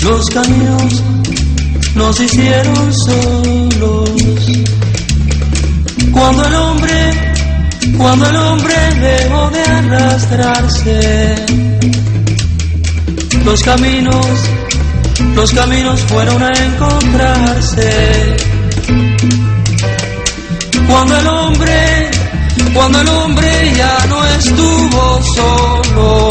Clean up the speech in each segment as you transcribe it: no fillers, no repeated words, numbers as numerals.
Los caminos nos hicieron solos. Cuando el hombre dejó de arrastrarse, los caminos fueron a encontrarse. Cuando el hombre ya no estuvo solo.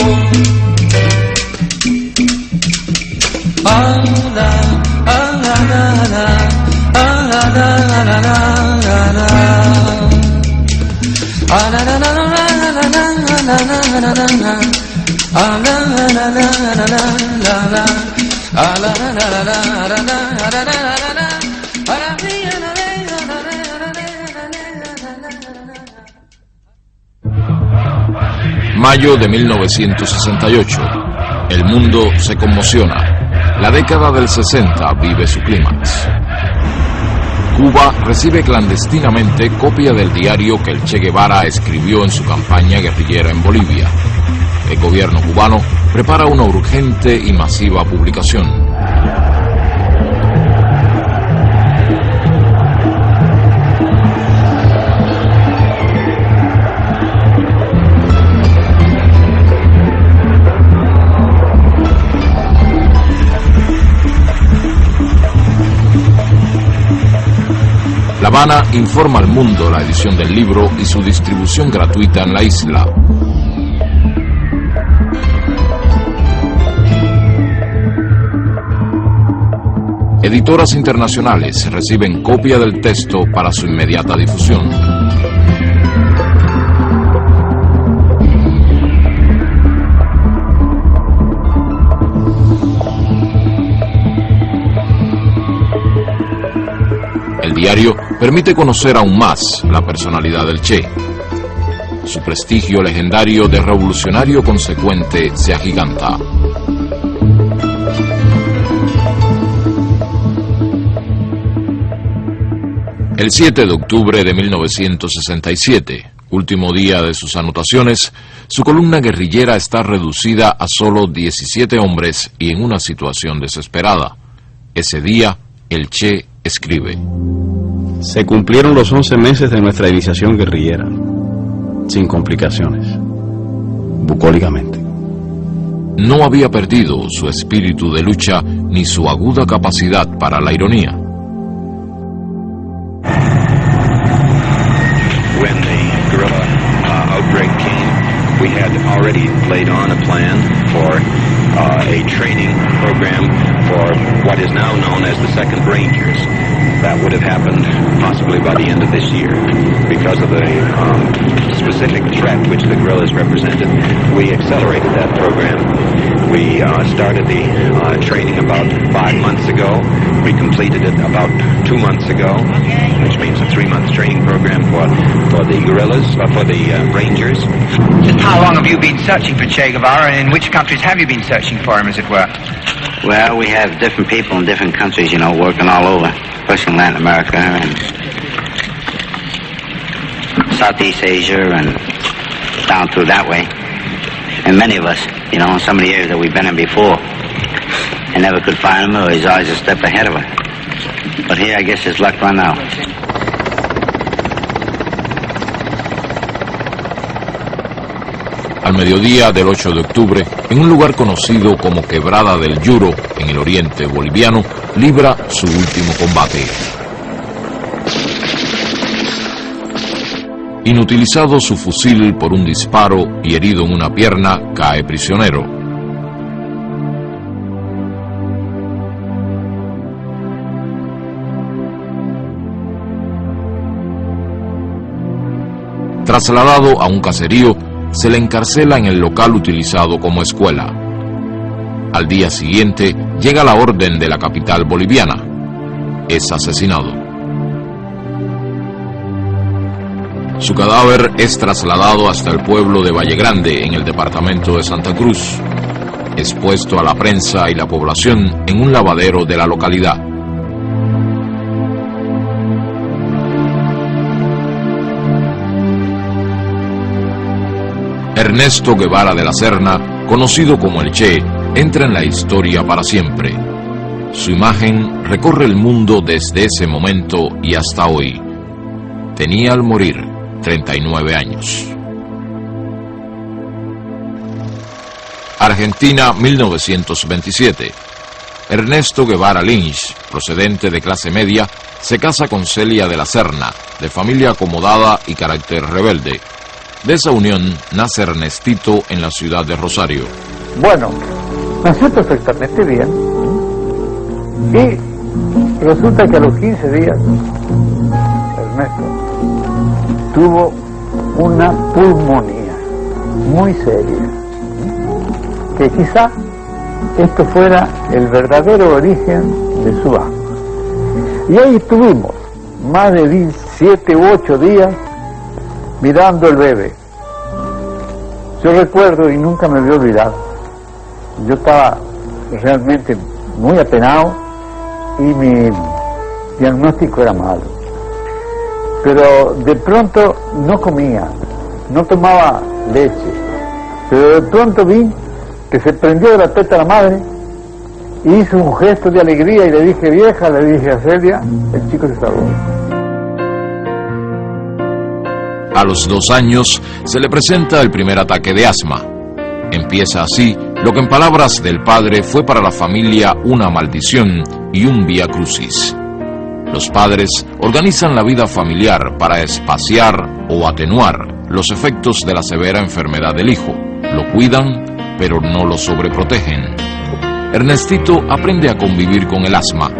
Mayo de 1968. El mundo se conmociona. La década del 60 vive su clímax. Cuba recibe clandestinamente copia del diario que el Che Guevara escribió en su campaña guerrillera en Bolivia. El gobierno cubano prepara una urgente y masiva publicación. La Habana informa al mundo la edición del libro y su distribución gratuita en la isla. Editoras internacionales reciben copia del texto para su inmediata difusión. El diario permite conocer aún más la personalidad del Che. Su prestigio legendario de revolucionario consecuente se agiganta. El 7 de octubre de 1967, último día de sus anotaciones, su columna guerrillera está reducida a solo 17 hombres y en una situación desesperada. Ese día, el Che escribe: se cumplieron los 11 meses de nuestra iniciación guerrillera, sin complicaciones, bucólicamente. No había perdido su espíritu de lucha ni su aguda capacidad para la ironía. When the guerrilla outbreak came, we had already laid on a plan for a training program for what is now known as the 2nd Rangers. That would have happened possibly by the end of this year. Because of the specific threat which the guerrillas represented, we accelerated that program. We started the training about 5 months ago. We completed it about 2 months ago, which means a 3-month training program for the guerrillas, for the Rangers. Just how long have you been searching for Che Guevara, and in which countries have you been searching for him, as it were? Well, we have different people in different countries, you know, working all over, especially in Latin America and Southeast Asia and down through that way. And many of us, you know, in some of the areas that we've been in before, and never could find him, or he's always a step ahead of us. But here, I guess his luck run out. Al mediodía del 8 de octubre, en un lugar conocido como Quebrada del Yuro, en el oriente boliviano, libra su último combate. Inutilizado su fusil por un disparo y herido en una pierna, cae prisionero. Trasladado a un caserío, se le encarcela en el local utilizado como escuela. Al día siguiente llega la orden de la capital boliviana. Es asesinado. Su cadáver es trasladado hasta el pueblo de Valle Grande, en el departamento de Santa Cruz. expuesto a la prensa y la población en un lavadero de la localidad. Ernesto Guevara de la Serna, conocido como el Che, entra en la historia para siempre. Su imagen recorre el mundo desde ese momento y hasta hoy. Tenía al morir 39 años. Argentina, 1927. Ernesto Guevara Lynch, procedente de clase media, se casa con Celia de la Serna, de familia acomodada y carácter rebelde. De esa unión nace Ernestito en la ciudad de Rosario. Bueno, nació perfectamente bien. Y resulta que a los 15 días, Ernesto tuvo una pulmonía muy seria, que quizá esto fuera el verdadero origen de su asma. Y ahí estuvimos más de 7 u 8 días mirando el bebé. Yo recuerdo, y nunca me voy a olvidar, yo estaba realmente muy apenado y mi diagnóstico era malo. Pero de pronto no comía, no tomaba leche, pero de pronto vi que se prendió de la teta la madre y hizo un gesto de alegría y le dije, vieja, le dije a Celia, el chico se salvó. A los 2 años se le presenta el primer ataque de asma. Empieza así lo que en palabras del padre fue para la familia una maldición y un vía crucis. Los padres organizan la vida familiar para espaciar o atenuar los efectos de la severa enfermedad del hijo. Lo cuidan, pero no lo sobreprotegen. Ernestito aprende a convivir con el asma.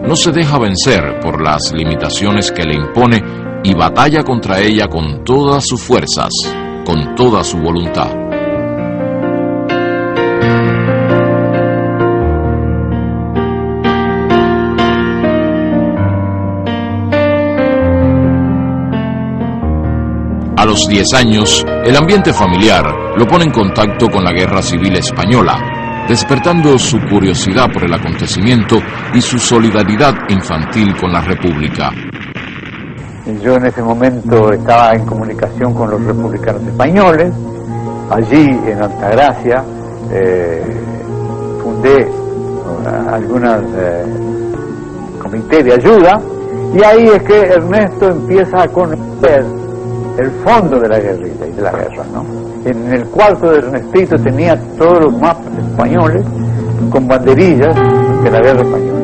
No se deja vencer por las limitaciones que le impone y batalla contra ella con todas sus fuerzas, con toda su voluntad. A los 10 años, el ambiente familiar lo pone en contacto con la Guerra Civil Española, despertando su curiosidad por el acontecimiento y su solidaridad infantil con la República. Yo en ese momento estaba en comunicación con los republicanos españoles. Allí en Altagracia fundé algunos comités de ayuda, y ahí es que Ernesto empieza a conocer el fondo de la guerrilla y de la guerra, ¿no? En el cuarto de Ernestito tenía todos los mapas españoles con banderillas de la guerra española.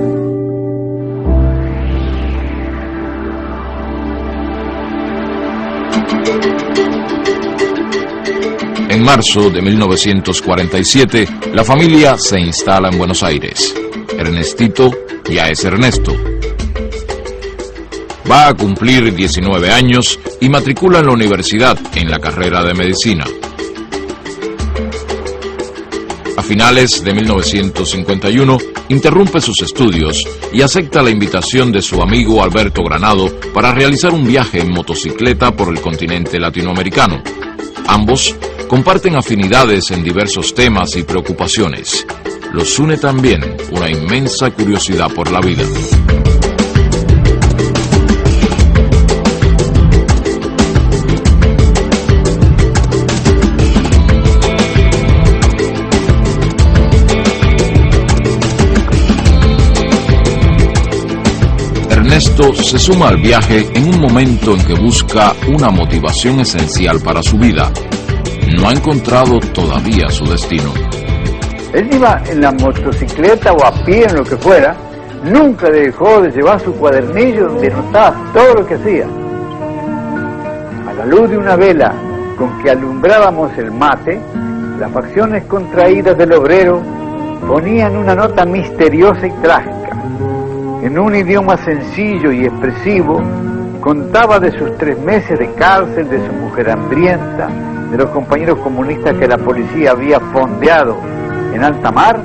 En marzo de 1947, la familia se instala en Buenos Aires. Ernestito ya es Ernesto. Va a cumplir 19 años y matricula en la universidad en la carrera de medicina. A finales de 1951, interrumpe sus estudios y acepta la invitación de su amigo Alberto Granado para realizar un viaje en motocicleta por el continente latinoamericano. Ambos comparten afinidades en diversos temas y preocupaciones. Los une también una inmensa curiosidad por la vida. Ernesto se suma al viaje en un momento en que busca una motivación esencial para su vida. No ha encontrado todavía su destino. Él iba en la motocicleta o a pie, en lo que fuera, nunca dejó de llevar su cuadernillo donde anotaba todo lo que hacía. A la luz de una vela con que alumbrábamos el mate, las facciones contraídas del obrero ponían una nota misteriosa y trágica. En un idioma sencillo y expresivo, contaba de sus 3 meses de cárcel, de su mujer hambrienta, de los compañeros comunistas que la policía había fondeado en alta mar,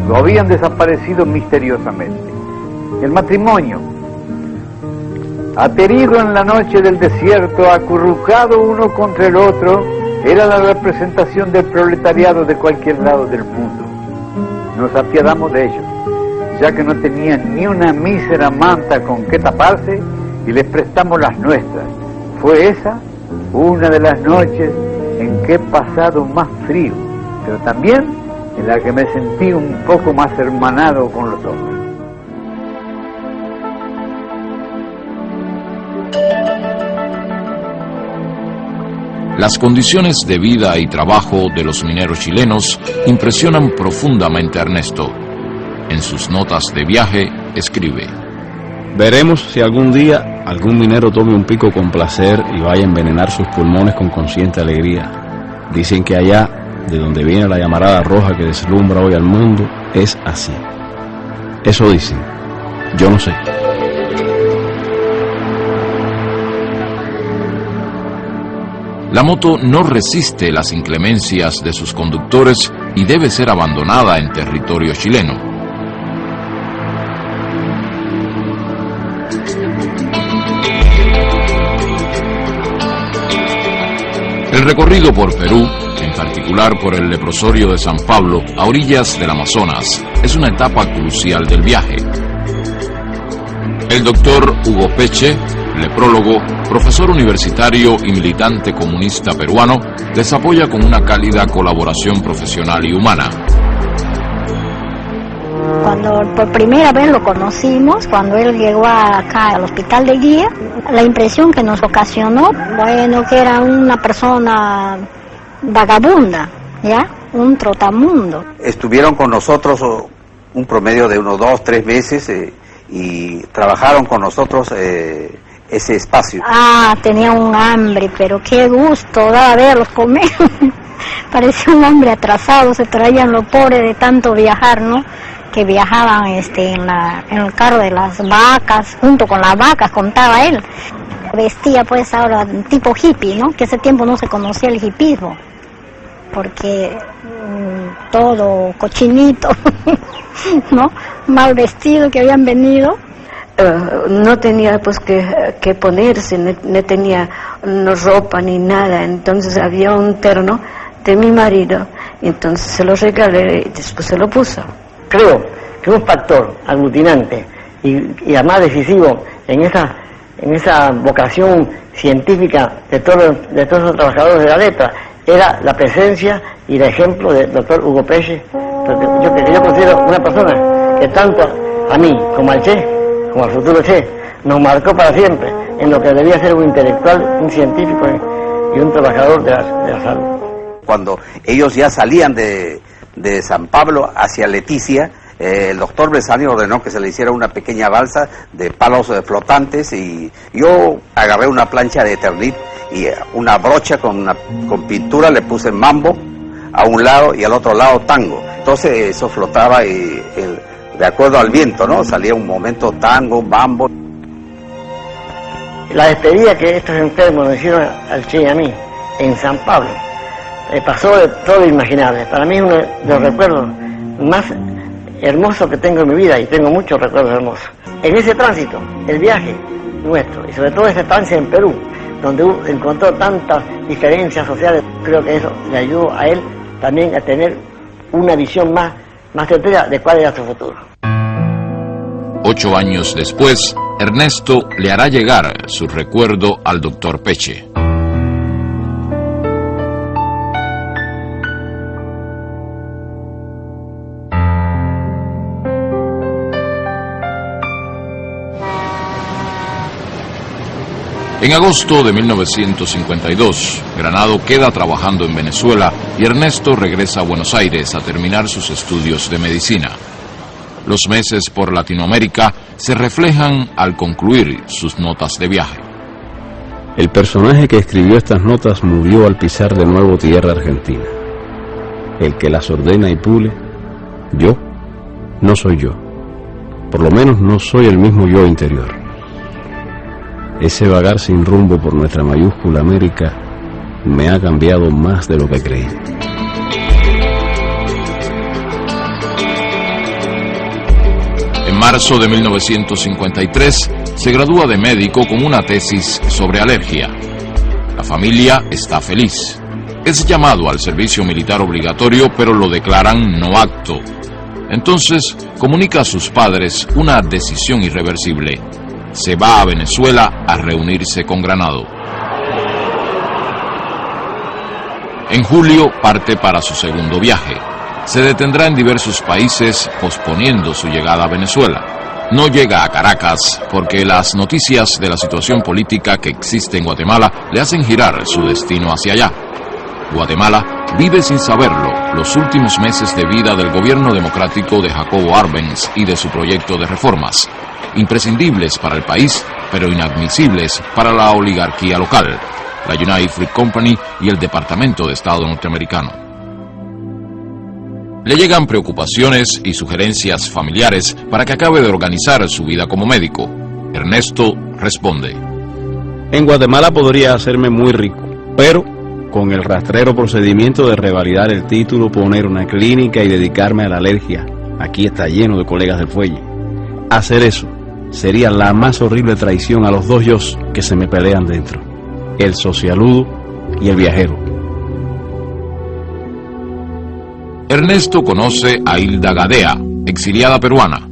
lo habían desaparecido misteriosamente. El matrimonio, aterido en la noche del desierto, acurrucado uno contra el otro, era la representación del proletariado de cualquier lado del mundo. nos apiadamos de ellos, ya que no tenían ni una mísera manta con que taparse, y les prestamos las nuestras. Fue esa una de las noches en que he pasado más frío, pero también en la que me sentí un poco más hermanado con los hombres. Las condiciones de vida y trabajo de los mineros chilenos impresionan profundamente a Ernesto. En sus notas de viaje escribe: veremos si algún día algún minero tome un pico con placer y vaya a envenenar sus pulmones con consciente alegría. Dicen que allá, de donde viene la llamarada roja que deslumbra hoy al mundo, es así. Eso dicen. Yo no sé. La moto no resiste las inclemencias de sus conductores y debe ser abandonada en territorio chileno. El recorrido por Perú, en particular por el leprosorio de San Pablo, a orillas del Amazonas, es una etapa crucial del viaje. El doctor Hugo Peche, leprólogo, profesor universitario y militante comunista peruano, les apoya con una cálida colaboración profesional y humana. Cuando por primera vez lo conocimos, cuando él llegó acá al hospital de Guía, la impresión que nos ocasionó, bueno, que era una persona vagabunda, ¿ya? Un trotamundo. Estuvieron con nosotros un promedio de unos 2 o 3 meses y trabajaron con nosotros ese espacio. Tenía un hambre, pero qué gusto daba verlos comer. Parecía un hombre atrasado, se traían los pobres de tanto viajar, ¿no? Que viajaban en el carro de las vacas, junto con las vacas, contaba él. Vestía pues ahora tipo hippie, ¿no? Que ese tiempo no se conocía el hippismo, porque todo cochinito, ¿no? Mal vestido que habían venido. No tenía pues que ponerse, no tenía ropa ni nada, entonces había un terno de mi marido, y entonces se lo regalé y después se lo puso. Creo que un factor aglutinante y además decisivo en esa vocación científica de todos los trabajadores de la letra era la presencia y el ejemplo del doctor Hugo Peche, que yo considero una persona que tanto a mí como al Che, como al futuro Che, nos marcó para siempre en lo que debía ser un intelectual, un científico y un trabajador de la salud. Cuando ellos ya salían de San Pablo hacia Leticia, el doctor Besani ordenó que se le hiciera una pequeña balsa de palos flotantes, y yo agarré una plancha de Eternit y una brocha con pintura, le puse mambo a un lado y al otro lado tango. Entonces eso flotaba y de acuerdo al viento, ¿no? Salía un momento tango, mambo. La despedida que estos enfermos nos hicieron al Che y a mí en San Pablo pasó de todo lo imaginable. Para mí es uno de los recuerdos más hermosos que tengo en mi vida, y tengo muchos recuerdos hermosos. En ese tránsito, el viaje nuestro, y sobre todo esa estancia en Perú, donde encontró tantas diferencias sociales, creo que eso le ayudó a él también a tener una visión más certera de cuál era su futuro. 8 años después, Ernesto le hará llegar su recuerdo al doctor Peche. En agosto de 1952, Granado queda trabajando en Venezuela y Ernesto regresa a Buenos Aires a terminar sus estudios de medicina. Los meses por Latinoamérica se reflejan al concluir sus notas de viaje. El personaje que escribió estas notas murió al pisar de nuevo tierra argentina. El que las ordena y pule, yo, no soy yo. Por lo menos no soy el mismo yo interior. Ese vagar sin rumbo por nuestra mayúscula América me ha cambiado más de lo que creí. En marzo de 1953 se gradúa de médico con una tesis sobre alergia. La familia está feliz. Es llamado al servicio militar obligatorio, pero lo declaran no apto. Entonces comunica a sus padres una decisión irreversible. Se va a Venezuela a reunirse con Granado. En julio parte para su segundo viaje. Se detendrá en diversos países posponiendo su llegada a Venezuela. No llega a Caracas porque las noticias de la situación política que existe en Guatemala le hacen girar su destino hacia allá. Guatemala vive sin saberlo los últimos meses de vida del gobierno democrático de Jacobo Arbenz y de su proyecto de reformas, imprescindibles para el país, pero inadmisibles para la oligarquía local, la United Fruit Company y el Departamento de Estado norteamericano. Le llegan preocupaciones y sugerencias familiares para que acabe de organizar su vida como médico. Ernesto responde: En Guatemala podría hacerme muy rico, pero con el rastrero procedimiento de revalidar el título, poner una clínica y dedicarme a la alergia. Aquí está lleno de colegas del fuelle. Hacer eso sería la más horrible traición a los dos yos que se me pelean dentro: el socialudo y el viajero. Ernesto conoce a Hilda Gadea, exiliada peruana.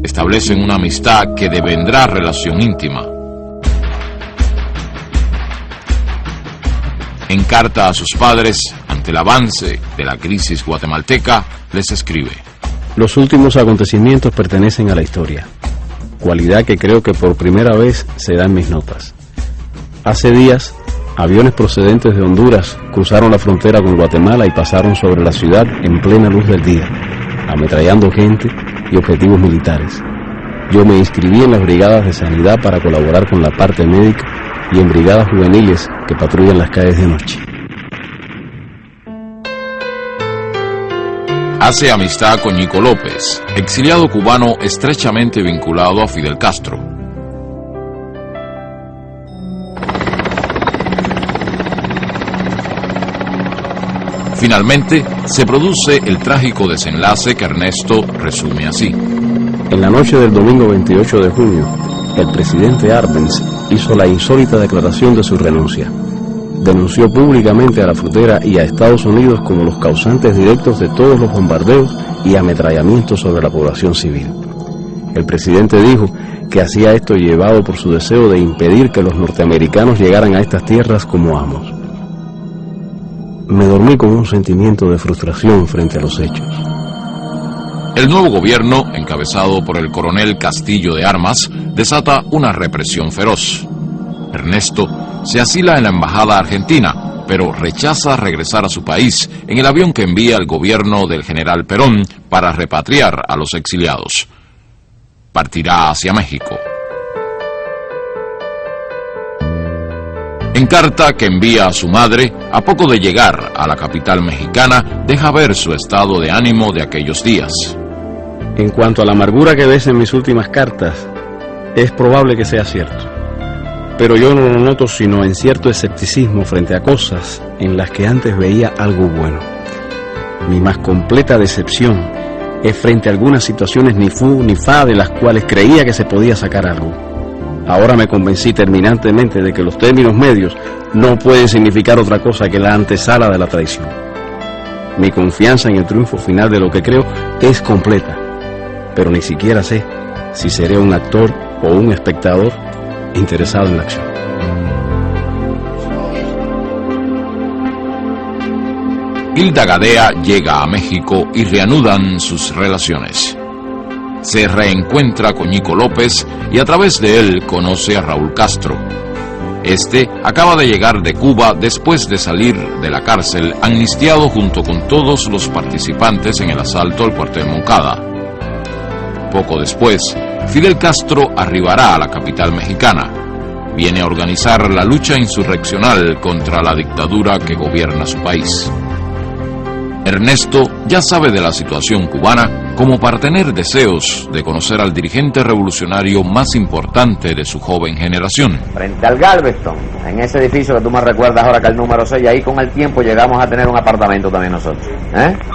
Establecen una amistad que devendrá relación íntima. En carta a sus padres, ante el avance de la crisis guatemalteca, les escribe: Los últimos acontecimientos pertenecen a la historia, cualidad que creo que por primera vez se da en mis notas. Hace días, aviones procedentes de Honduras cruzaron la frontera con Guatemala y pasaron sobre la ciudad en plena luz del día, ametrallando gente y objetivos militares. Yo me inscribí en las brigadas de sanidad para colaborar con la parte médica y en brigadas juveniles que patrullan las calles de noche. Hace amistad con Ñico López, exiliado cubano estrechamente vinculado a Fidel Castro. Finalmente, se produce el trágico desenlace que Ernesto resume así. En la noche del domingo 28 de junio, el presidente Arbenz hizo la insólita declaración de su renuncia. Denunció públicamente a la frontera y a Estados Unidos como los causantes directos de todos los bombardeos y ametrallamientos sobre la población civil. El presidente dijo que hacía esto llevado por su deseo de impedir que los norteamericanos llegaran a estas tierras como amos. Me dormí con un sentimiento de frustración frente a los hechos. El nuevo gobierno, encabezado por el coronel Castillo de Armas, desata una represión feroz. Ernesto se asila en la embajada argentina, pero rechaza regresar a su país en el avión que envía el gobierno del general Perón para repatriar a los exiliados. Partirá hacia México. En carta que envía a su madre, a poco de llegar a la capital mexicana, deja ver su estado de ánimo de aquellos días. En cuanto a la amargura que ves en mis últimas cartas, es probable que sea cierto. Pero yo no lo noto sino en cierto escepticismo frente a cosas en las que antes veía algo bueno. Mi más completa decepción es frente a algunas situaciones ni fu ni fa de las cuales creía que se podía sacar algo. Ahora me convencí terminantemente de que los términos medios no pueden significar otra cosa que la antesala de la traición. Mi confianza en el triunfo final de lo que creo es completa, pero ni siquiera sé si seré un actor o un espectador interesado en la acción. Hilda Gadea llega a México y reanudan sus relaciones. Se reencuentra con Ñico López y a través de él conoce a Raúl Castro. Este acaba de llegar de Cuba después de salir de la cárcel, amnistiado junto con todos los participantes en el asalto al cuartel Moncada. Poco después, Fidel Castro arribará a la capital mexicana. Viene a organizar la lucha insurreccional contra la dictadura que gobierna su país. Ernesto ya sabe de la situación cubana como para tener deseos de conocer al dirigente revolucionario más importante de su joven generación. Frente al Galveston, en ese edificio que tú me recuerdas ahora que el número 6, ahí con el tiempo llegamos a tener un apartamento también nosotros.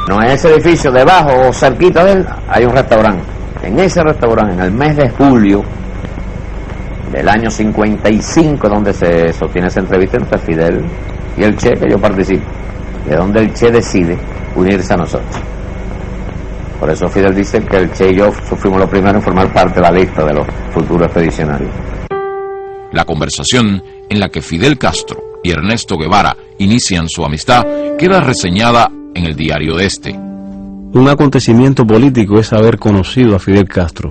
No, en ese edificio debajo o cerquita de él hay un restaurante. En ese restaurante, en el mes de julio del año 55, donde se sostiene esa entrevista entre Fidel y el Che, que yo participo, de donde el Che decide unirse a nosotros. Por eso Fidel dice que el Che y yo fuimos los primeros en formar parte de la lista de los futuros expedicionarios. La conversación en la que Fidel Castro y Ernesto Guevara inician su amistad queda reseñada en el diario de este. Un acontecimiento político es haber conocido a Fidel Castro,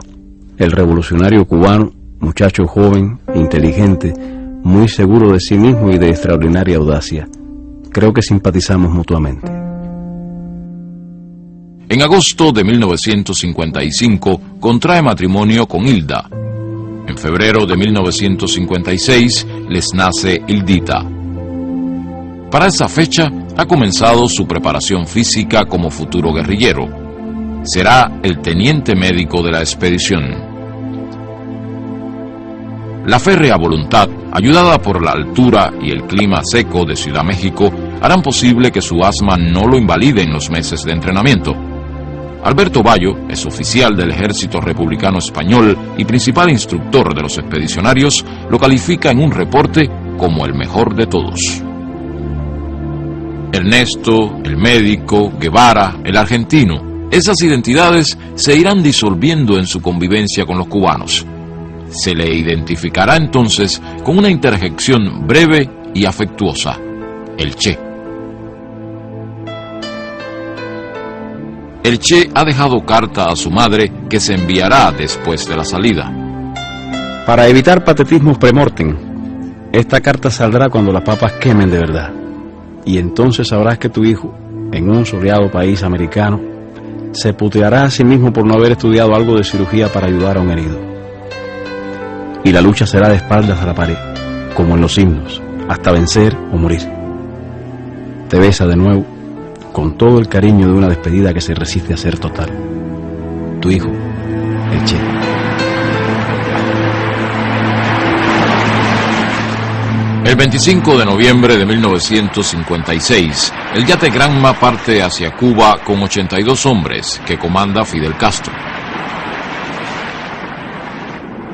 el revolucionario cubano, muchacho joven, inteligente, muy seguro de sí mismo y de extraordinaria audacia. Creo que simpatizamos mutuamente. En agosto de 1955 contrae matrimonio con Hilda. En febrero de 1956 les nace Hildita. Para esa fecha ha comenzado su preparación física como futuro guerrillero. Será el teniente médico de la expedición. La férrea voluntad, ayudada por la altura y el clima seco de Ciudad México, harán posible que su asma no lo invalide en los meses de entrenamiento. Alberto Bayo es oficial del Ejército Republicano Español y principal instructor de los expedicionarios, lo califica en un reporte como el mejor de todos. Ernesto, el médico, Guevara, el argentino, esas identidades se irán disolviendo en su convivencia con los cubanos. Se le identificará entonces con una interjección breve y afectuosa: el Che. El Che ha dejado carta a su madre que se enviará después de la salida. Para evitar patetismos premortem, esta carta saldrá cuando las papas quemen de verdad. Y entonces sabrás que tu hijo, en un soleado país americano, se puteará a sí mismo por no haber estudiado algo de cirugía para ayudar a un herido. Y la lucha será de espaldas a la pared, como en los himnos, hasta vencer o morir. Te besa de nuevo, con todo el cariño de una despedida que se resiste a ser total. Tu hijo, el Che. El 25 de noviembre de 1956, el yate Granma parte hacia Cuba con 82 hombres que comanda Fidel Castro.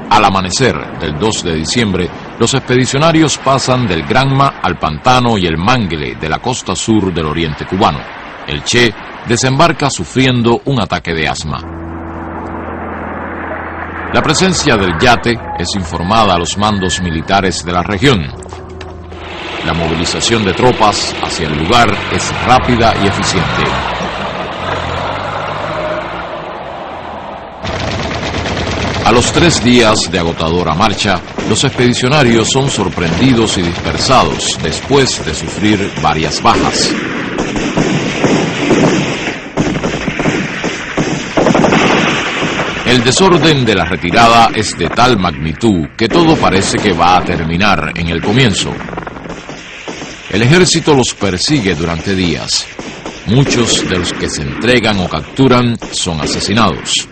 Al amanecer del 2 de diciembre, los expedicionarios pasan del Granma al Pantano y el Mangle de la costa sur del oriente cubano. El Che desembarca sufriendo un ataque de asma. La presencia del yate es informada a los mandos militares de la región. La movilización de tropas hacia el lugar es rápida y eficiente. A los 3 días de agotadora marcha, los expedicionarios son sorprendidos y dispersados después de sufrir varias bajas. El desorden de la retirada es de tal magnitud que todo parece que va a terminar en el comienzo. El ejército los persigue durante días. Muchos de los que se entregan o capturan son asesinados.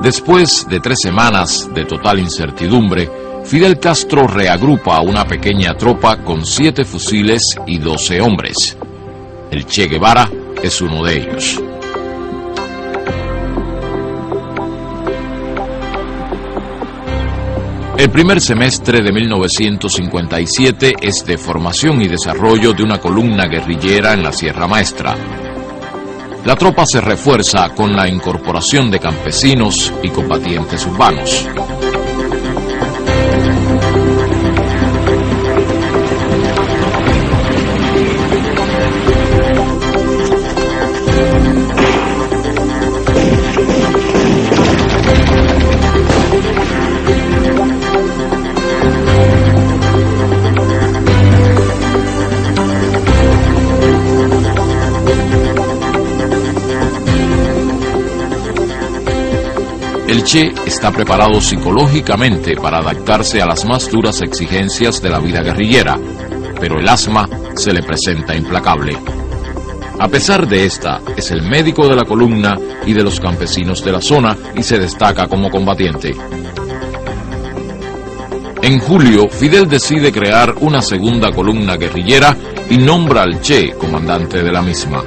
Después de 3 semanas de total incertidumbre, Fidel Castro reagrupa a una pequeña tropa con 7 fusiles y 12 hombres. El Che Guevara es uno de ellos. El primer semestre de 1957 es de formación y desarrollo de una columna guerrillera en la Sierra Maestra. La tropa se refuerza con la incorporación de campesinos y combatientes urbanos. El Che está preparado psicológicamente para adaptarse a las más duras exigencias de la vida guerrillera, pero el asma se le presenta implacable. A pesar de esta, es el médico de la columna y de los campesinos de la zona y se destaca como combatiente. En julio, Fidel decide crear una segunda columna guerrillera y nombra al Che comandante de la misma.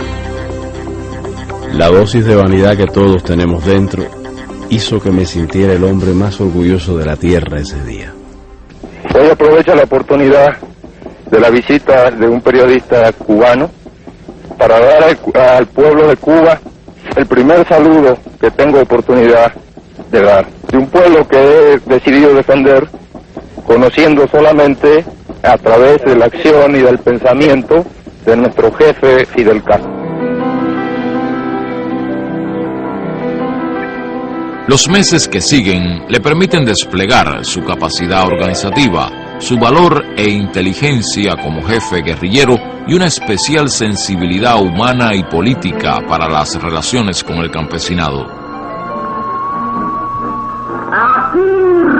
La dosis de vanidad que todos tenemos dentro hizo que me sintiera el hombre más orgulloso de la tierra ese día. Hoy aprovecho la oportunidad de la visita de un periodista cubano para dar al pueblo de Cuba el primer saludo que tengo oportunidad de dar, de un pueblo que he decidido defender, conociendo solamente a través de la acción y del pensamiento de nuestro jefe Fidel Castro. Los meses que siguen le permiten desplegar su capacidad organizativa, su valor e inteligencia como jefe guerrillero y una especial sensibilidad humana y política para las relaciones con el campesinado. Aquí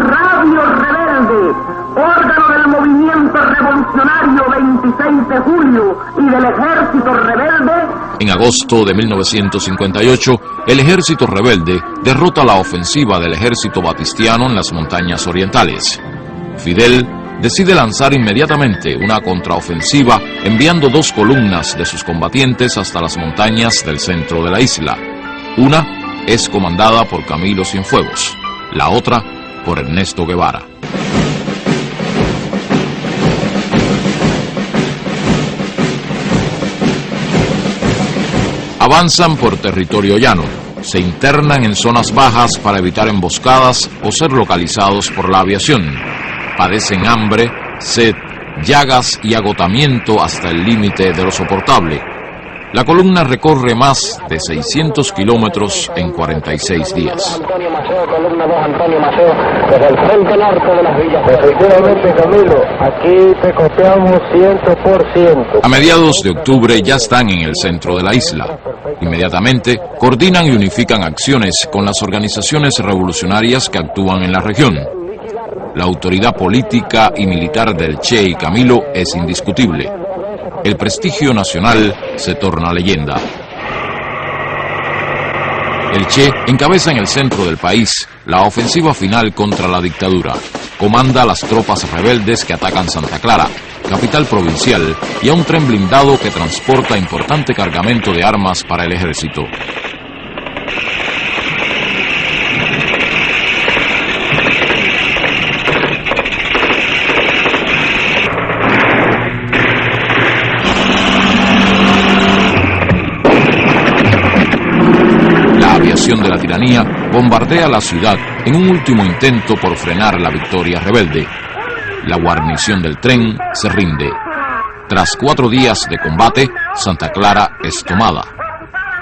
Radio Rebelde, órgano del movimiento revolucionario 26 de julio y del Ejército Rebelde. En agosto de 1958, el Ejército Rebelde derrota la ofensiva del ejército batistiano en las montañas orientales. Fidel decide lanzar inmediatamente una contraofensiva enviando 2 columnas de sus combatientes hasta las montañas del centro de la isla. Una es comandada por Camilo Cienfuegos, la otra por Ernesto Guevara. Avanzan por territorio llano, se internan en zonas bajas para evitar emboscadas o ser localizados por la aviación. Padecen hambre, sed, llagas y agotamiento hasta el límite de lo soportable. La columna recorre más de 600 kilómetros en 46 días. Antonio Maceo, columna 2, Antonio Maceo, desde el frente norte de las villas. Efectivamente, Camilo, aquí te copiamos 100%. A mediados de octubre ya están en el centro de la isla. Inmediatamente coordinan y unifican acciones con las organizaciones revolucionarias que actúan en la región. La autoridad política y militar del Che y Camilo es indiscutible. El prestigio nacional se torna leyenda. El Che encabeza en el centro del país la ofensiva final contra la dictadura. Comanda las tropas rebeldes que atacan Santa Clara, capital provincial, y a un tren blindado que transporta importante cargamento de armas para el ejército. De la tiranía bombardea la ciudad en un último intento por frenar la victoria rebelde. La guarnición del tren se rinde. Tras 4 días de combate, Santa Clara es tomada.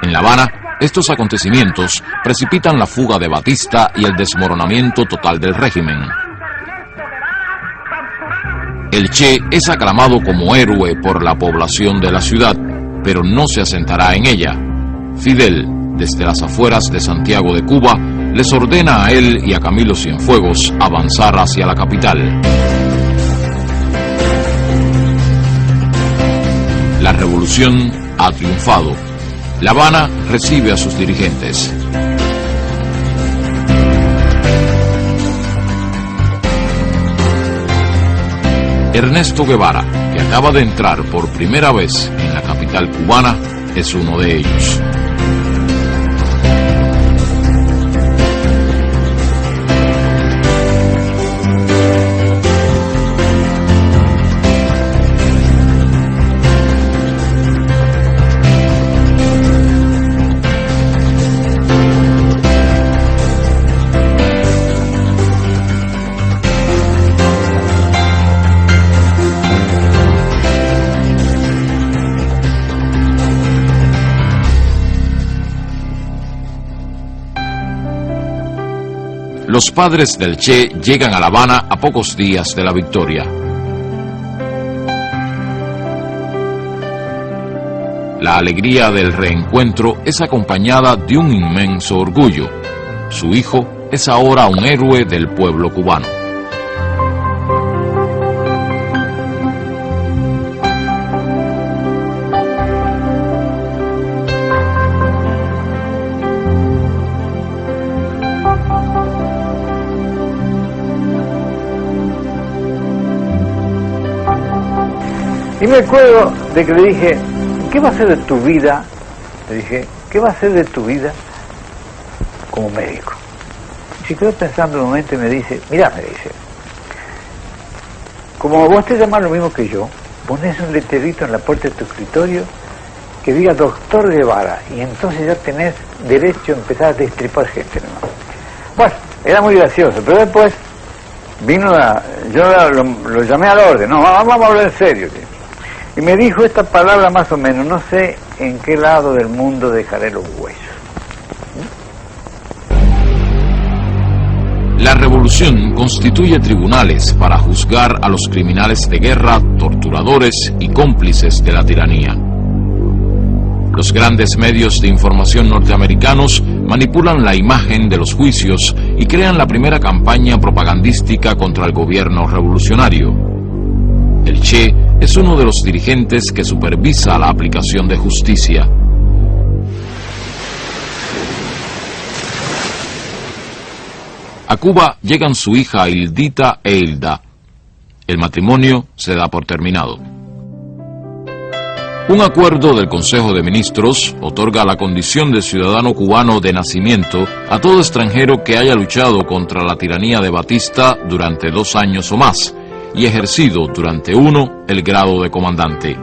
En La Habana, estos acontecimientos precipitan la fuga de Batista y el desmoronamiento total del régimen. El Che es aclamado como héroe por la población de la ciudad, pero no se asentará en ella. Fidel, desde las afueras de Santiago de Cuba, les ordena a él y a Camilo Cienfuegos avanzar hacia la capital. La revolución ha triunfado. La Habana recibe a sus dirigentes. Ernesto Guevara, que acaba de entrar por primera vez en la capital cubana, es uno de ellos. Los padres del Che llegan a La Habana a pocos días de la victoria. La alegría del reencuentro es acompañada de un inmenso orgullo. Su hijo es ahora un héroe del pueblo cubano. Y me acuerdo de que le dije, ¿qué va a ser de tu vida? Le dije, ¿qué va a ser de tu vida como médico? Y se quedó pensando un momento y me dice, mirá, me dice, como vos te llamás lo mismo que yo, pones un letrerito en la puerta de tu escritorio que diga doctor Guevara, y entonces ya tenés derecho a empezar a destripar gente, ¿no? Bueno, era muy gracioso, pero después vino yo lo llamé al orden, no, vamos a hablar en serio, tío. Y me dijo esta palabra más o menos, no sé en qué lado del mundo dejaré los huesos. La revolución constituye tribunales para juzgar a los criminales de guerra, torturadores y cómplices de la tiranía. Los grandes medios de información norteamericanos manipulan la imagen de los juicios y crean la primera campaña propagandística contra el gobierno revolucionario. El Che es uno de los dirigentes que supervisa la aplicación de justicia. A Cuba llegan su hija Hildita e Hilda. El matrimonio se da por terminado. Un acuerdo del Consejo de Ministros otorga la condición de ciudadano cubano de nacimiento a todo extranjero que haya luchado contra la tiranía de Batista durante 2 años o más y ejercido durante 1 el grado de comandante.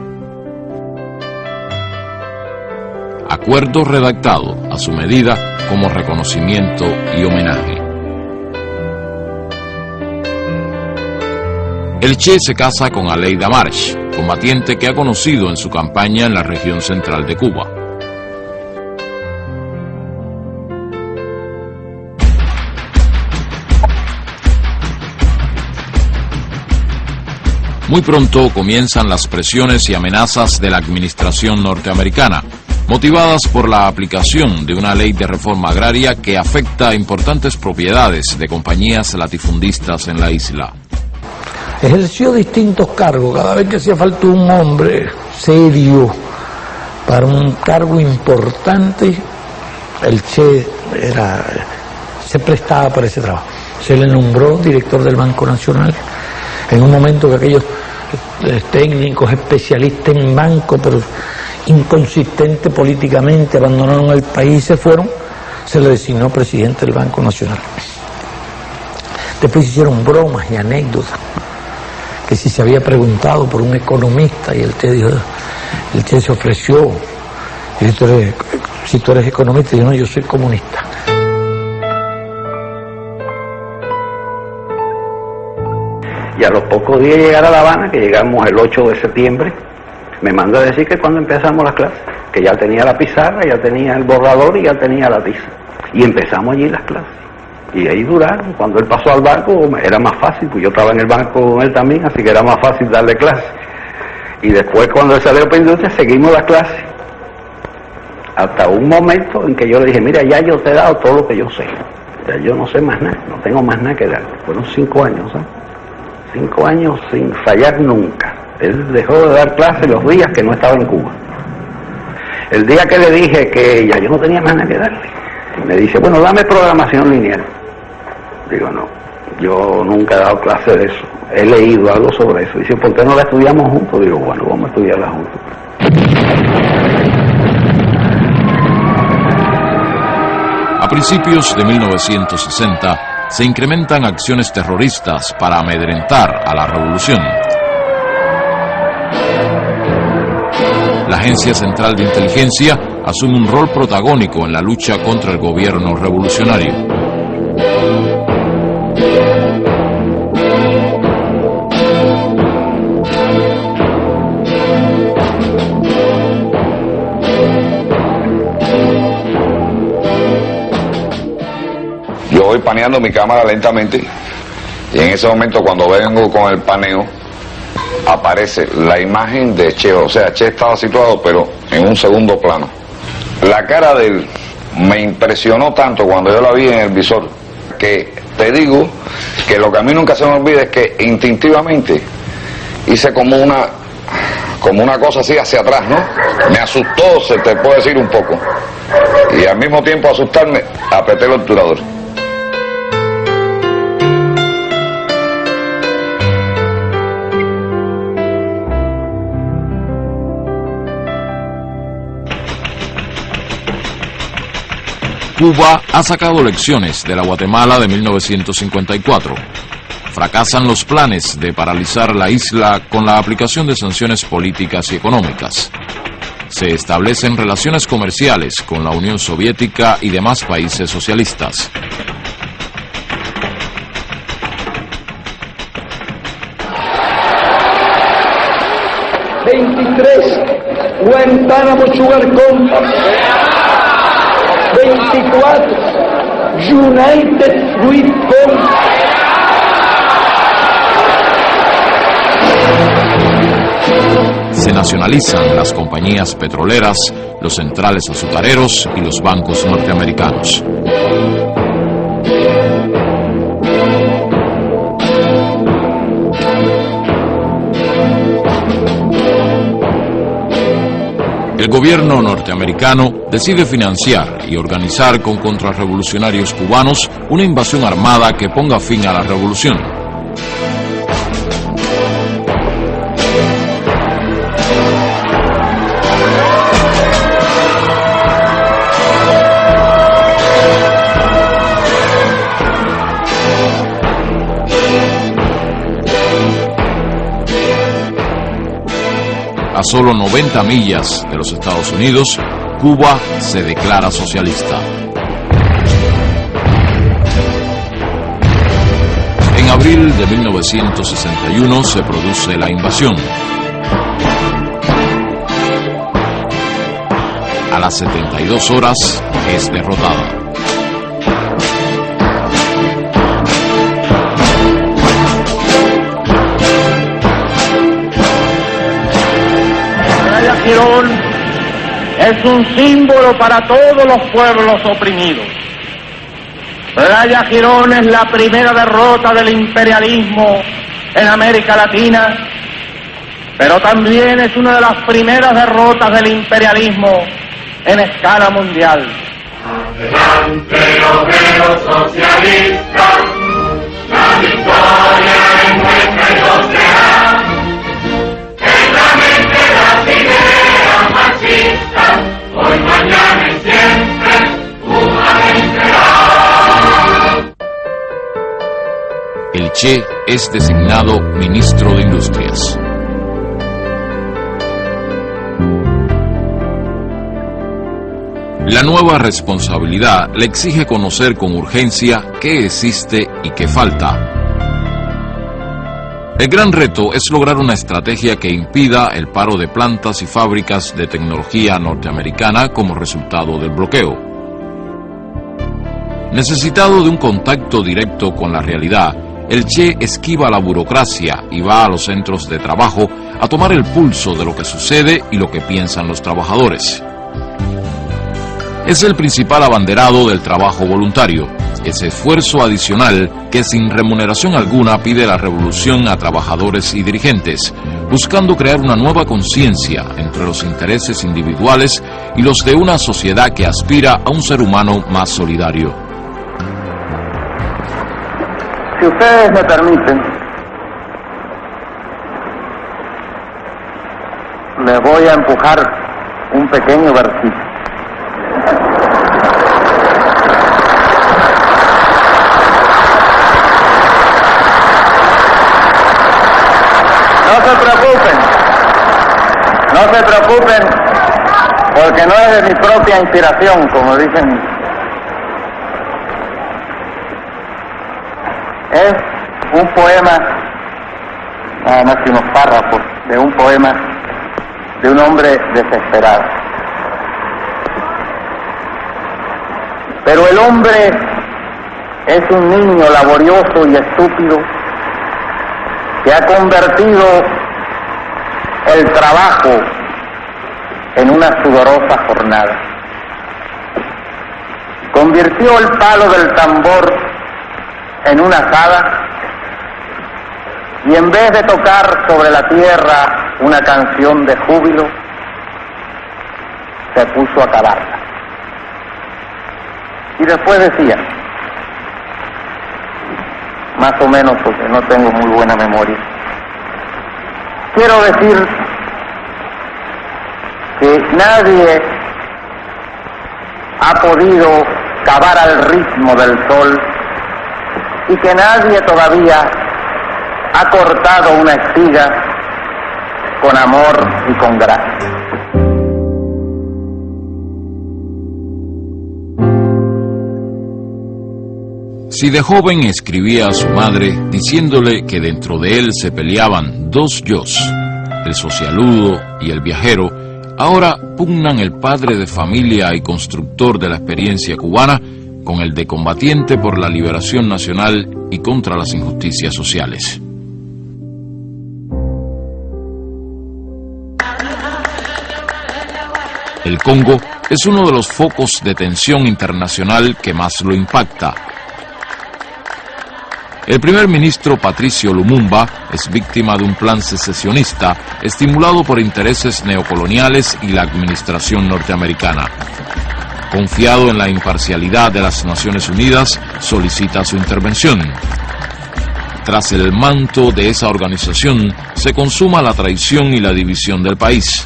Acuerdo redactado a su medida como reconocimiento y homenaje. El Che se casa con Aleida March, combatiente que ha conocido en su campaña en la región central de Cuba. Muy pronto comienzan las presiones y amenazas de la administración norteamericana, motivadas por la aplicación de una ley de reforma agraria que afecta a importantes propiedades de compañías latifundistas en la isla. Ejerció distintos cargos, cada vez que hacía falta un hombre serio para un cargo importante, el Che se prestaba para ese trabajo. Se le nombró director del Banco Nacional, en un momento que aquellos técnicos, especialistas en banco, pero inconsistentes políticamente, abandonaron el país y se fueron, se le designó presidente del Banco Nacional. Después hicieron bromas y anécdotas, que si se había preguntado por un economista, y el Che se ofreció, y si tú eres economista, y yo no, yo soy comunista. Y a los pocos días de llegar a La Habana, que llegamos el 8 de septiembre, me mandó a decir que cuando empezamos las clases, que ya tenía la pizarra, ya tenía el borrador y ya tenía la tiza. Y empezamos allí las clases. Y ahí duraron. Cuando él pasó al banco era más fácil, pues yo estaba en el banco con él también, así que era más fácil darle clase. Y después cuando él salió para industria seguimos la clase. Hasta un momento en que yo le dije, mira, ya yo te he dado todo lo que yo sé. Ya yo no sé más nada, no tengo más nada que dar. Fueron 5 años, ¿eh? 5 años sin fallar nunca. Él dejó de dar clase los días que no estaba en Cuba. El día que le dije que ya yo no tenía más nada que darle, me dice, bueno, dame programación lineal. Digo, no, yo nunca he dado clase de eso. He leído algo sobre eso. Dice, ¿por qué no la estudiamos juntos? Digo, bueno, vamos a estudiarla juntos. A principios de 1960 se incrementan acciones terroristas para amedrentar a la revolución. La Agencia Central de Inteligencia asume un rol protagónico en la lucha contra el gobierno revolucionario. Yo voy paneando mi cámara lentamente y en ese momento cuando vengo con el paneo aparece la imagen de Che, o sea, Che estaba situado pero en un segundo plano. La cara de él me impresionó tanto cuando yo la vi en el visor, que te digo que lo que a mí nunca se me olvida es que instintivamente hice como una cosa así hacia atrás, ¿no? Me asustó, se te puede decir un poco, y al mismo tiempo asustarme, apreté el obturador. Cuba ha sacado lecciones de la Guatemala de 1954. Fracasan los planes de paralizar la isla con la aplicación de sanciones políticas y económicas. se establecen relaciones comerciales con la Unión Soviética y demás países socialistas. Guantánamo Sugar Company. 24 United Fruit Company. Se nacionalizan las compañías petroleras, los centrales azucareros y los bancos norteamericanos. El gobierno norteamericano decide financiar y organizar con contrarrevolucionarios cubanos una invasión armada que ponga fin a la revolución. A solo 90 millas de los Estados Unidos, Cuba se declara socialista. En abril de 1961 se produce la invasión. A las 72 horas es derrotada. Girón es un símbolo para todos los pueblos oprimidos. Playa Girón es la primera derrota del imperialismo en América Latina, pero también es una de las primeras derrotas del imperialismo en escala mundial. Adelante, obreros socialistas, la victoria es nuestra y lo será. En la mente las ideas marxistas, hoy, mañana y siempre, Cuba vencerá. El Che es designado ministro de Industrias. La nueva responsabilidad le exige conocer con urgencia qué existe y qué falta. El gran reto es lograr una estrategia que impida el paro de plantas y fábricas de tecnología norteamericana como resultado del bloqueo. Necesitado de un contacto directo con la realidad, el Che esquiva la burocracia y va a los centros de trabajo a tomar el pulso de lo que sucede y lo que piensan los trabajadores. Es el principal abanderado del trabajo voluntario, ese esfuerzo adicional que sin remuneración alguna pide la revolución a trabajadores y dirigentes, buscando crear una nueva conciencia entre los intereses individuales y los de una sociedad que aspira a un ser humano más solidario. Si ustedes me permiten, les voy a empujar un pequeño versículo. No se preocupen, porque no es de mi propia inspiración, como dicen. Es un poema, nada más que unos párrafos de un poema de un hombre desesperado. Pero el hombre es un niño laborioso y estúpido que ha convertido el trabajo en una sudorosa jornada. Convirtió el palo del tambor en una azada y en vez de tocar sobre la tierra una canción de júbilo, se puso a cavarla. Y después decía, más o menos porque no tengo muy buena memoria, quiero decir que nadie ha podido cavar al ritmo del sol y que nadie todavía ha cortado una espiga con amor y con gracia. Si de joven escribía a su madre diciéndole que dentro de él se peleaban dos yos, el socialudo y el viajero, ahora pugnan el padre de familia y constructor de la experiencia cubana con el de combatiente por la liberación nacional y contra las injusticias sociales. El Congo es uno de los focos de tensión internacional que más lo impacta. El primer ministro Patricio Lumumba es víctima de un plan secesionista estimulado por intereses neocoloniales y la administración norteamericana. Confiado en la imparcialidad de las Naciones Unidas, solicita su intervención. Tras el manto de esa organización, se consuma la traición y la división del país.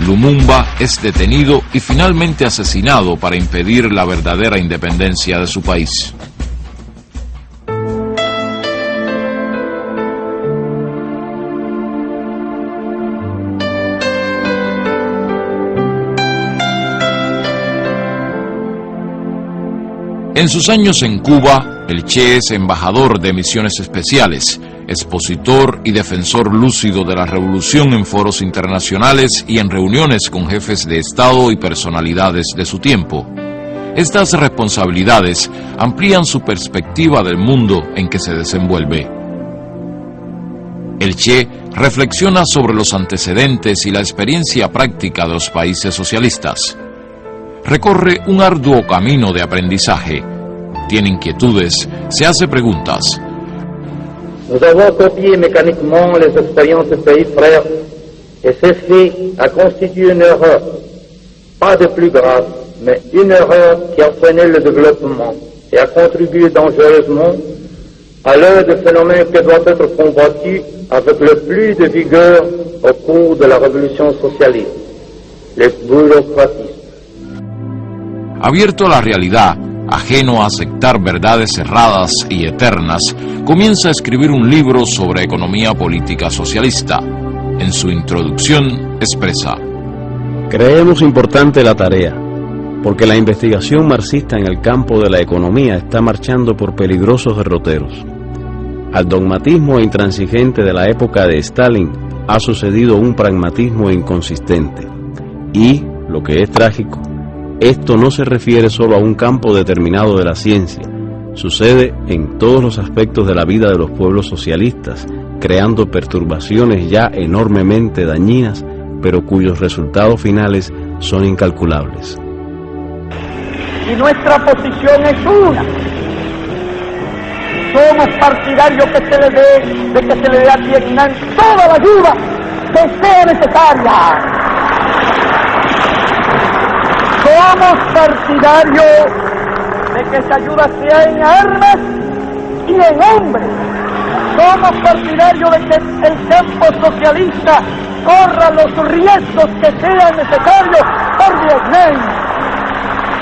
Lumumba es detenido y finalmente asesinado para impedir la verdadera independencia de su país. En sus años en Cuba, el Che es embajador de misiones especiales, expositor y defensor lúcido de la revolución en foros internacionales y en reuniones con jefes de Estado y personalidades de su tiempo. Estas responsabilidades amplían su perspectiva del mundo en que se desenvuelve. El Che reflexiona sobre los antecedentes y la experiencia práctica de los países socialistas. Recorre un arduo camino de aprendizaje. Tiene inquietudes, se hace preguntas. Nous avons copié mécaniquement les expériences des pays frères et ce fait a constitué une erreur, pas de plus grave, mais une erreur qui a freiné le développement et a contribué dangereusement à l'heure de phénomènes qui doivent être combattus avec le plus de vigueur au cours de la révolution socialiste, le bureaucratisme. Abierto a la realidad, ajeno a aceptar verdades cerradas y eternas, comienza a escribir un libro sobre economía política socialista. En su introducción expresa: creemos importante la tarea, porque la investigación marxista en el campo de la economía está marchando por peligrosos derroteros. Al dogmatismo intransigente de la época de Stalin ha sucedido un pragmatismo inconsistente. Y, lo que es trágico, esto no se refiere solo a un campo determinado de la ciencia, sucede en todos los aspectos de la vida de los pueblos socialistas, creando perturbaciones ya enormemente dañinas, pero cuyos resultados finales son incalculables. Y nuestra posición es una. Somos partidarios de que se le dé a Vietnam toda la ayuda que sea necesaria. Somos partidarios de que esa ayuda sea en armas y en hombres. Somos partidarios de que el campo socialista corra los riesgos que sean necesarios por Vietnam.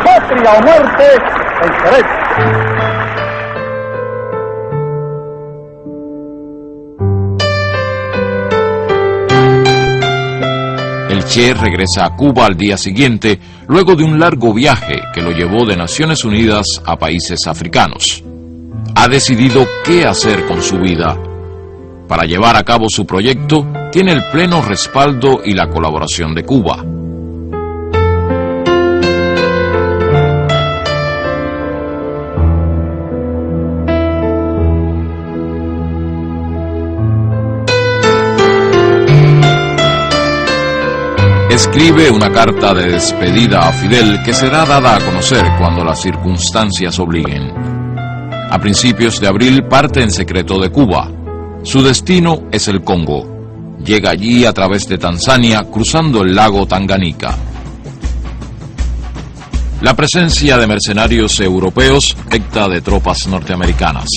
Patria o muerte, el derecho. El Che regresa a Cuba al día siguiente, luego de un largo viaje que lo llevó de Naciones Unidas a países africanos. Ha decidido qué hacer con su vida. Para llevar a cabo su proyecto, tiene el pleno respaldo y la colaboración de Cuba. Escribe una carta de despedida a Fidel que será dada a conocer cuando las circunstancias obliguen. A principios de abril parte en secreto de Cuba. Su destino es el Congo. Llega allí a través de Tanzania, cruzando el lago Tanganica. La presencia de mercenarios europeos afecta de tropas norteamericanas.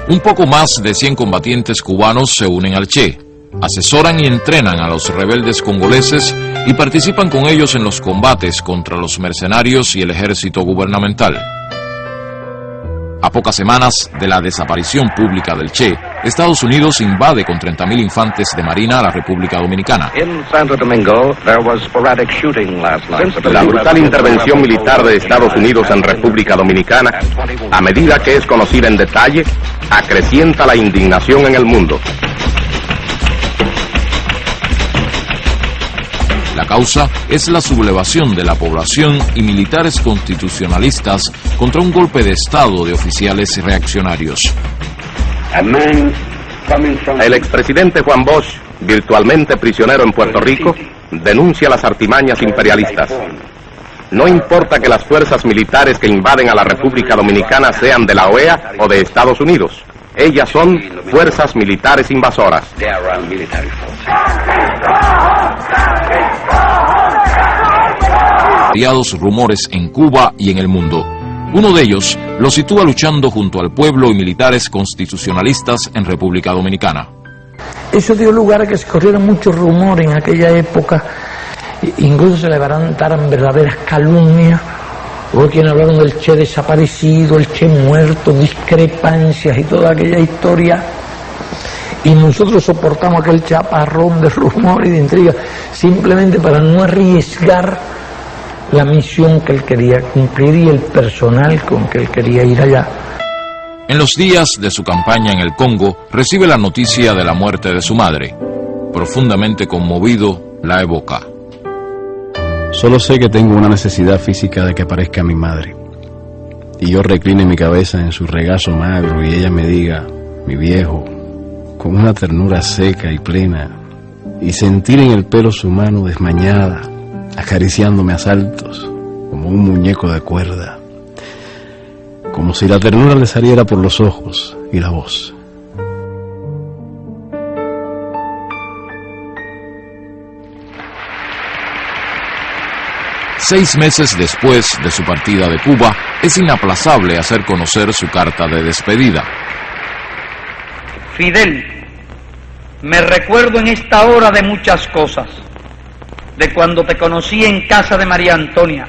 Un poco más de 100 combatientes cubanos se unen al Che, asesoran y entrenan a los rebeldes congoleses y participan con ellos en los combates contra los mercenarios y el ejército gubernamental. A pocas semanas de la desaparición pública del Che, Estados Unidos invade con 30.000 infantes de marina a la República Dominicana. La brutal intervención militar de Estados Unidos en República Dominicana, a medida que es conocida en detalle, acrecienta la indignación en el mundo. La causa es la sublevación de la población y militares constitucionalistas contra un golpe de Estado de oficiales reaccionarios. El expresidente Juan Bosch, virtualmente prisionero en Puerto Rico, denuncia las artimañas imperialistas. No importa que las fuerzas militares que invaden a la República Dominicana sean de la OEA o de Estados Unidos. Ellas son fuerzas militares invasoras. Variados rumores en Cuba y en el mundo. Uno de ellos lo sitúa luchando junto al pueblo y militares constitucionalistas en República Dominicana. Eso dio lugar a que se corrieran muchos rumores en aquella época, incluso se levantaron verdaderas calumnias. Hubo quienes hablaron del Che desaparecido, el Che muerto, discrepancias y toda aquella historia. Y nosotros soportamos aquel chaparrón de rumores y de intrigas simplemente para no arriesgar la misión que él quería cumplir y el personal con que él quería ir allá. En los días de su campaña en el Congo, recibe la noticia de la muerte de su madre. Profundamente conmovido, la evoca. Solo sé que tengo una necesidad física de que aparezca mi madre. Y yo recline mi cabeza en su regazo magro y ella me diga, mi viejo, con una ternura seca y plena, y sentir en el pelo su mano desmañada, acariciándome a saltos, como un muñeco de cuerda, como si la ternura le saliera por los ojos y la voz. Seis meses después de su partida de Cuba, es inaplazable hacer conocer su carta de despedida. Fidel, me recuerdo en esta hora de muchas cosas. De cuando te conocí en casa de María Antonia,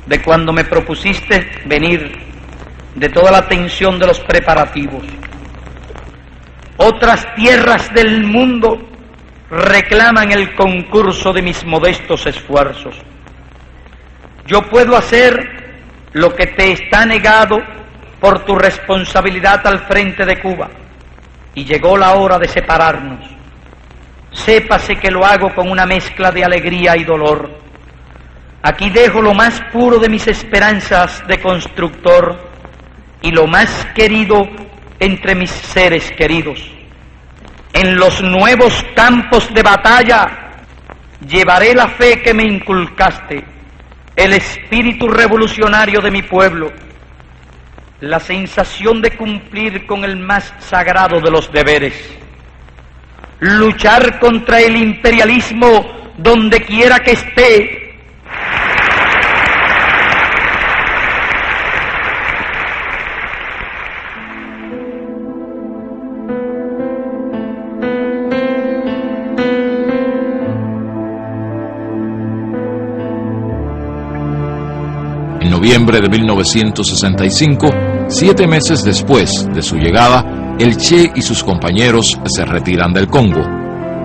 de cuando me propusiste venir, de toda la tensión de los preparativos. Otras tierras del mundo reclaman el concurso de mis modestos esfuerzos. Yo puedo hacer lo que te está negado por tu responsabilidad al frente de Cuba, y llegó la hora de separarnos. Sépase que lo hago con una mezcla de alegría y dolor. Aquí dejo lo más puro de mis esperanzas de constructor y lo más querido entre mis seres queridos. En los nuevos campos de batalla llevaré la fe que me inculcaste, el espíritu revolucionario de mi pueblo, la sensación de cumplir con el más sagrado de los deberes. Luchar contra el imperialismo donde quiera que esté. En noviembre de 1965, 7 meses después de su llegada, el Che y sus compañeros se retiran del Congo.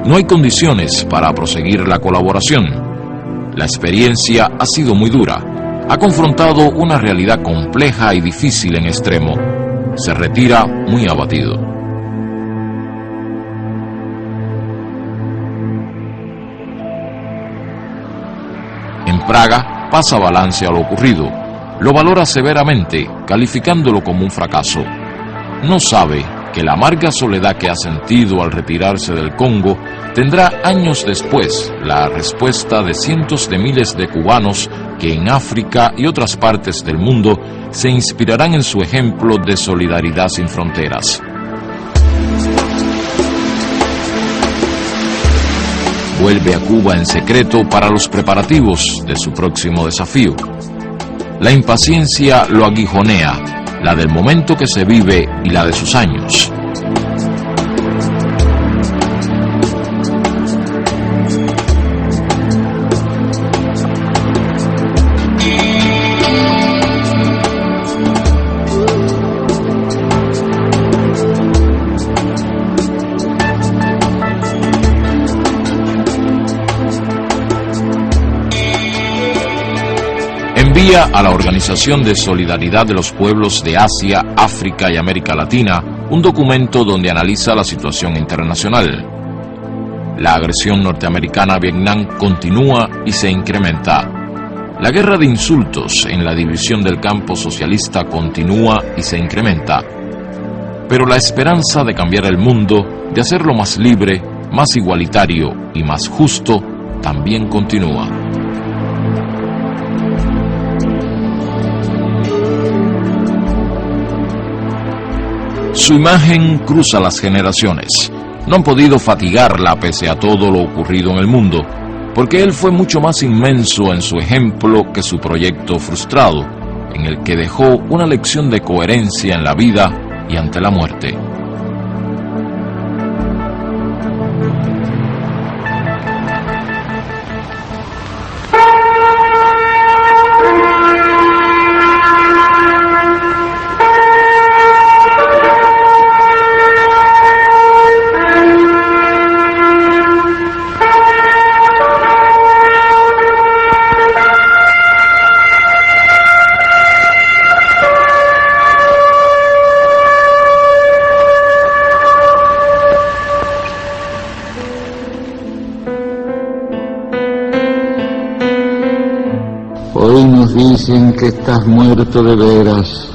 No hay condiciones para proseguir la colaboración. La experiencia ha sido muy dura. Ha confrontado una realidad compleja y difícil en extremo. Se retira muy abatido. En Praga pasa balance a lo ocurrido. Lo valora severamente, calificándolo como un fracaso. No sabe que la amarga soledad que ha sentido al retirarse del Congo tendrá años después la respuesta de cientos de miles de cubanos que en África y otras partes del mundo se inspirarán en su ejemplo de solidaridad sin fronteras. Vuelve a Cuba en secreto para los preparativos de su próximo desafío. La impaciencia lo aguijonea, la del momento que se vive y la de sus años. envía a la Organización de Solidaridad de los Pueblos de Asia, África y América Latina un documento donde analiza la situación internacional. La agresión norteamericana a Vietnam continúa y se incrementa. La guerra de insultos en la división del campo socialista continúa y se incrementa. Pero la esperanza de cambiar el mundo, de hacerlo más libre, más igualitario y más justo, también continúa. Su imagen cruza las generaciones. No han podido fatigarla pese a todo lo ocurrido en el mundo, porque él fue mucho más inmenso en su ejemplo que su proyecto frustrado, en el que dejó una lección de coherencia en la vida y ante la muerte. Hoy nos dicen que estás muerto de veras,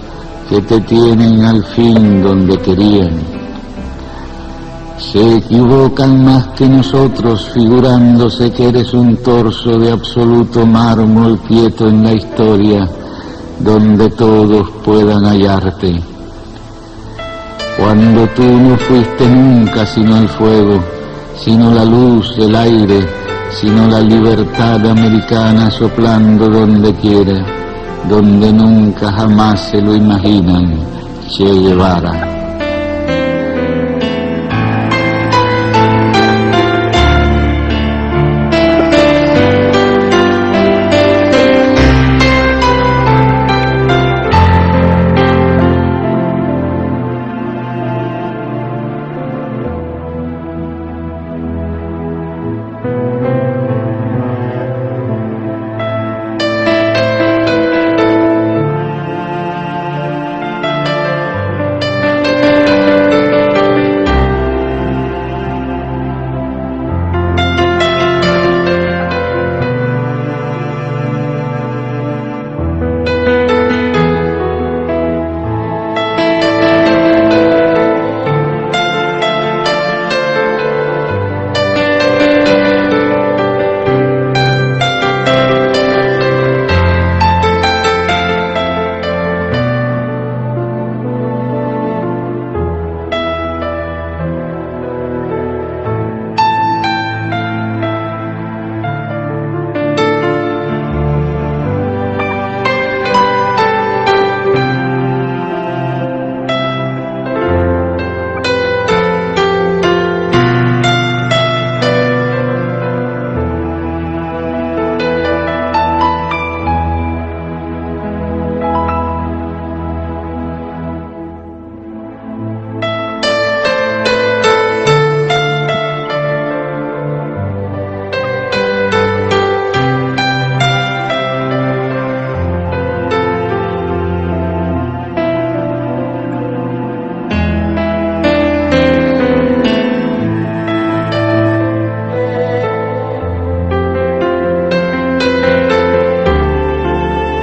que te tienen al fin donde querían. Se equivocan más que nosotros, figurándose que eres un torso de absoluto mármol quieto en la historia, donde todos puedan hallarte. Cuando tú no fuiste nunca sino el fuego, sino la luz, el aire, sino la libertad americana soplando donde quiera, donde nunca jamás se lo imaginan, Che Guevara.